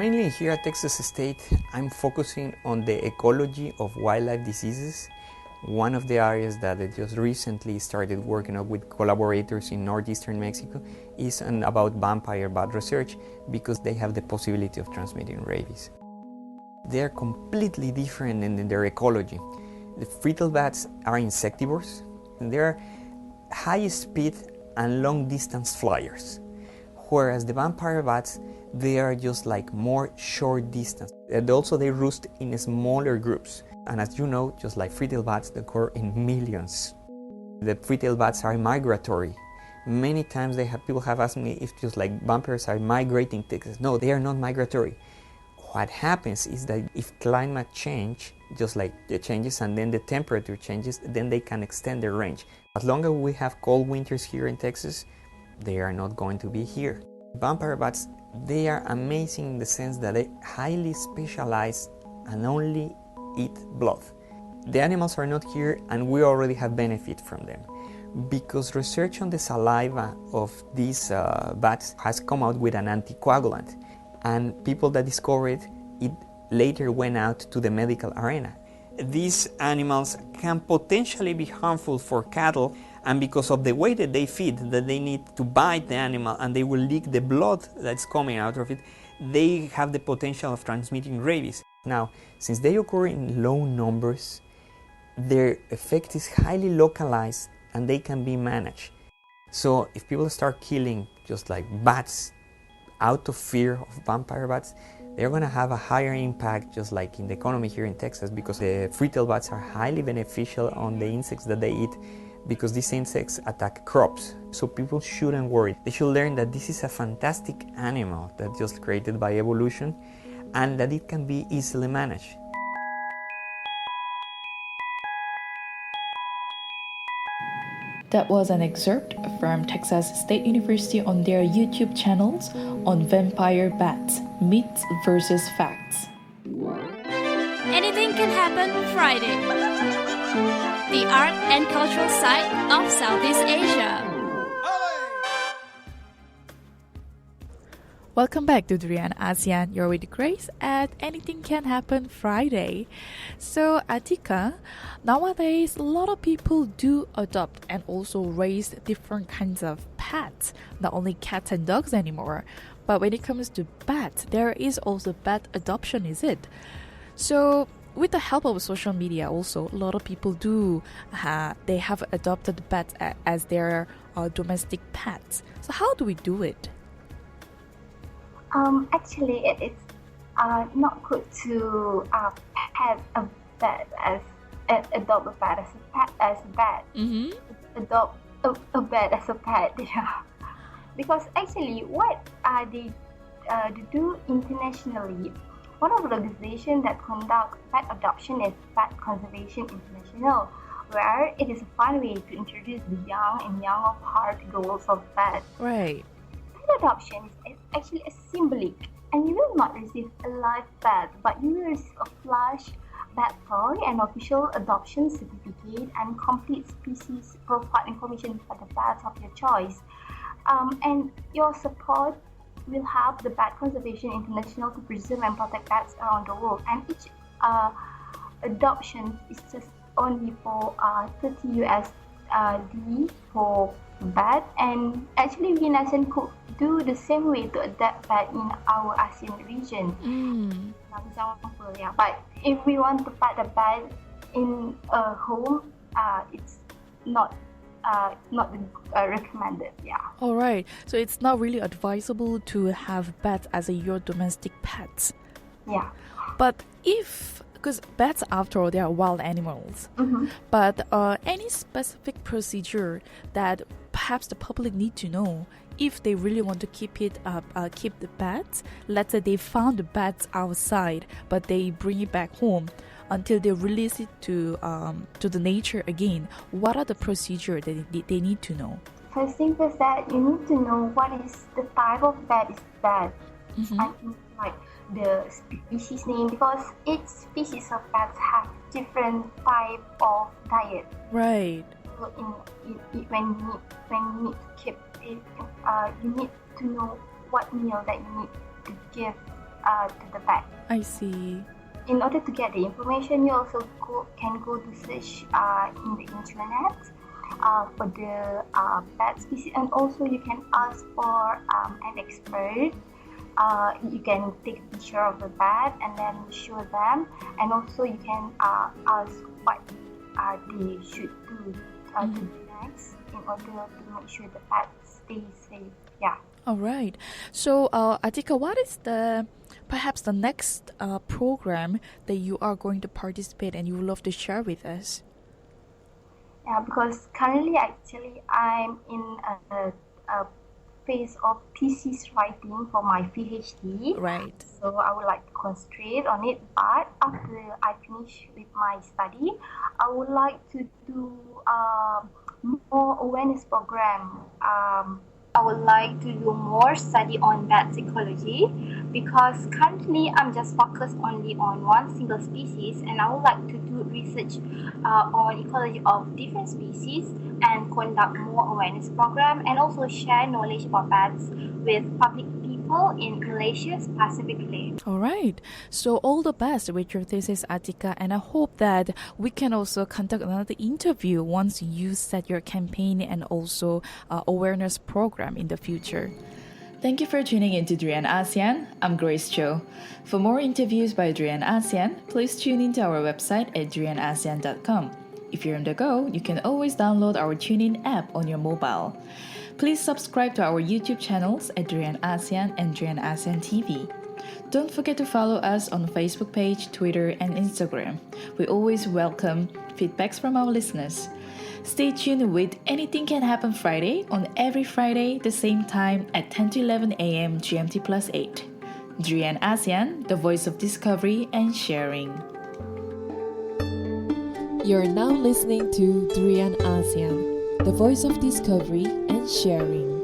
Mainly here at Texas State, I'm focusing on the ecology of wildlife diseases. One of the areas that I just recently started working on with collaborators in northeastern Mexico is about vampire bat research because they have the possibility of transmitting rabies. They are completely different in their ecology. The frittelle bats are insectivores. They're high speed and long distance flyers, whereas the vampire bats, they are just like more short distance. And also they roost in smaller groups. And as you know, just like frittelle bats, they occur in millions. The frittelle bats are migratory. Many times people have asked me if just like vampires are migrating Texas. No, they are not migratory. What happens is that if climate change, just like the changes and then the temperature changes, then they can extend their range. As long as we have cold winters here in Texas, they are not going to be here. Vampire bats, they are amazing in the sense that they highly specialize and only eat blood. The animals are not here and we already have benefit from them because research on the saliva of these bats has come out with an anticoagulant, and people that discovered it later went out to the medical arena. These animals can potentially be harmful for cattle, and because of the way that they feed, that they need to bite the animal and they will leak the blood that's coming out of it, they have the potential of transmitting rabies. Now, since they occur in low numbers, their effect is highly localized and they can be managed. So if people start killing just like bats out of fear of vampire bats, they're going to have a higher impact just like in the economy here in Texas because the frittelle bats are highly beneficial on the insects that they eat because these insects attack crops. So people shouldn't worry. They should learn that this is a fantastic animal that just created by evolution and that it can be easily managed. That was an excerpt from Texas State University on their YouTube channels on vampire bats, myths versus facts. Anything can happen Friday. The art and cultural side of Southeast Asia. Welcome back to Durian ASEAN. You're with Grace at Anything Can Happen Friday. So, Atika, nowadays a lot of people do adopt and also raise different kinds of pets, not only cats and dogs anymore. But when it comes to bats, there is also bat adoption, is it? So, with the help of social media also, a lot of people they have adopted bats as their domestic pets. So how do we do it? Actually, it is not good to pet a bat adopt a bat as a pet Mm-hmm. Adopt a bat as a pet, yeah. Because actually, what they do internationally, one of the organizations that conduct pet adoption is Bat Conservation International, where it is a fun way to introduce the young and young of heart goals of pets. Right. Pet adoption is actually a symbolic, and you will not receive a live pet, but you will receive a flash bat toy, an official adoption certificate, and complete species profile information for the pets of your choice. And your support will help the Bat Conservation International to preserve and protect bats around the world. And each adoption is just only for 30 USD for bat. And actually, we in ASEAN could do the same way to adopt bat in our ASEAN region. For example, yeah. But if we want to pet a bat in a home, it's not recommended, yeah. All right. So it's not really advisable to have bats as your domestic pets. Yeah. But because bats, after all, they are wild animals. Mm-hmm. But any specific procedure that perhaps the public need to know if they really want to keep the bats? Let's say they found the bats outside, but they bring it back home until they release it to the nature again. What are the procedures that they need to know? First thing is that you need to know what is the type of bat is that. Mm-hmm. I think like the species name, because each species of bats have different type of diet. Right. So when you need to keep it, you need to know what meal that you need to give to the vet. I see. In order to get the information, you also can go to search in the internet for the bat species, and also you can ask for an expert. You can take a picture of the bat and then show them, and also you can ask what they should do to do next in order to make sure the bat stays safe. Yeah. All right. So, Atika, what is perhaps the next program that you are going to participate and you would love to share with us? Yeah, because currently actually I'm in a phase of thesis writing for my PhD. Right. So I would like to concentrate on it. But after I finish with my study, I would like to do more awareness program. I would like to do more study on bat ecology, because currently I'm just focused only on one single species, and I would like to do research on ecology of different species and conduct more awareness program, and also share knowledge about bats with public people in Malaysia specifically. All right. So all the best with your thesis, Atika, and I hope that we can also conduct another interview once you set your campaign and also awareness program in the future. Thank you for tuning in to Drian ASEAN. I'm Grace Cho. For more interviews by Drian ASEAN, please tune into our website at drianasean.com. If you're on the go, you can always download our TuneIn app on your mobile. Please subscribe to our YouTube channels at Drian ASEAN and Drian ASEAN TV. Don't forget to follow us on Facebook page, Twitter, and Instagram. We always welcome feedbacks from our listeners. Stay tuned with Anything Can Happen Friday on every Friday, the same time at 10 to 11 a.m. GMT plus 8. Drian ASEAN, the voice of discovery and sharing. You're now listening to Drian ASEAN, the voice of discovery and sharing.